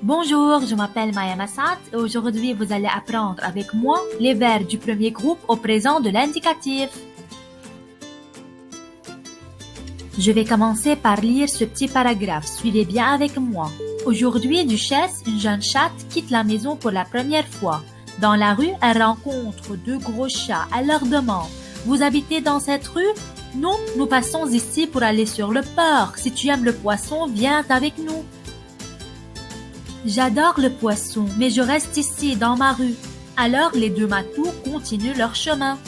Bonjour, je m'appelle Maya Massat et aujourd'hui vous allez apprendre avec moi les verbes du premier groupe au présent de l'indicatif. Je vais commencer par lire ce petit paragraphe, suivez bien avec moi. Aujourd'hui, Duchesse, une jeune chatte, quitte la maison pour la première fois. Dans la rue, elle rencontre deux gros chats. Elle leur demande « Vous habitez dans cette rue ?»« Non, nous passons ici pour aller sur le port. Si tu aimes le poisson, viens avec nous. » J'adore le poisson, mais je reste ici, dans ma rue. Alors les deux matous continuent leur chemin.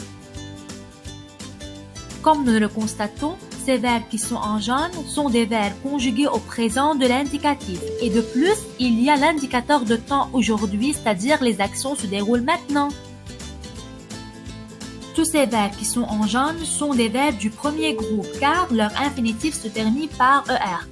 Comme nous le constatons, ces verbes qui sont en jaune sont des verbes conjugués au présent de l'indicatif. Et de plus, il y a l'indicateur de temps aujourd'hui, c'est-à-dire les actions se déroulent maintenant. Tous ces verbes qui sont en jaune sont des verbes du premier groupe, car leur infinitif se termine par ER.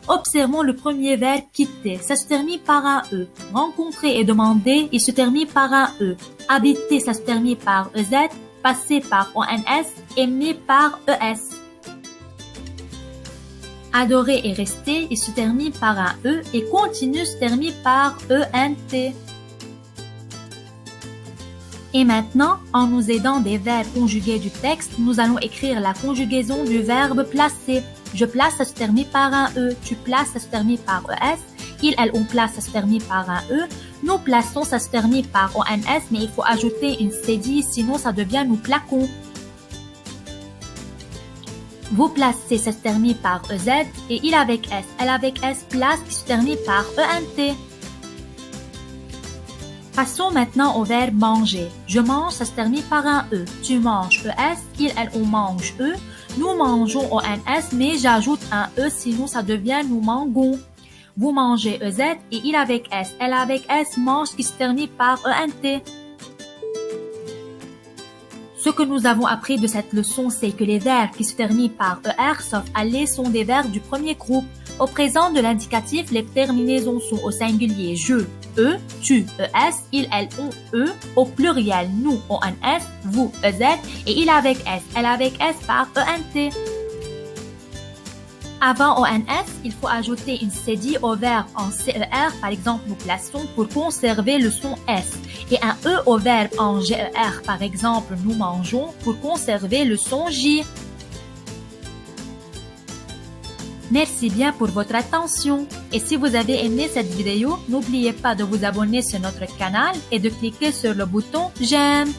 Observons le premier verbe quitter, ça se termine par un E. Rencontrer et demander, il se termine par un E. Habiter, ça se termine par EZ. Passer par ONS, aimer par ES. Adorer et rester, il se termine par un E et continue se termine par ENT. Et maintenant, en nous aidant des verbes conjugués du texte, nous allons écrire la conjugaison du verbe placer. Je place, ça se termine par un E. Tu places, ça se termine par ES. Il, elle, on place, ça se termine par un E. Nous plaçons, ça se termine par ONS, mais il faut ajouter une CD, sinon ça devient nous plaquons. Vous placez, ça se termine par EZ. Et il avec S, elle avec S, place, qui se termine par ENT. Passons maintenant au verbe manger. Je mange, ça se termine par un E. Tu manges, ES. Il, elle, on mange, E. Nous mangeons ONS, mais j'ajoute un E, sinon ça devient nous mangons. Vous mangez EZ et il avec S. Elle avec S mange qui se termine par ENT. Ce que nous avons appris de cette leçon, c'est que les verbes qui se terminent par ER sauf aller sont des verbes du premier groupe. Au présent de l'indicatif, les terminaisons sont au singulier je, E, tu, ES, il, elle, on, E, au pluriel nous, ONS, vous, EZ, et il avec S, elle avec S par ENT. Avant ONS, il faut ajouter une CD au verbe en CER, par exemple nous plaçons, pour conserver le son S, et un E au verbe en GER, par exemple nous mangeons, pour conserver le son J. Merci bien pour votre attention. Et si vous avez aimé cette vidéo, n'oubliez pas de vous abonner sur notre canal et de cliquer sur le bouton j'aime.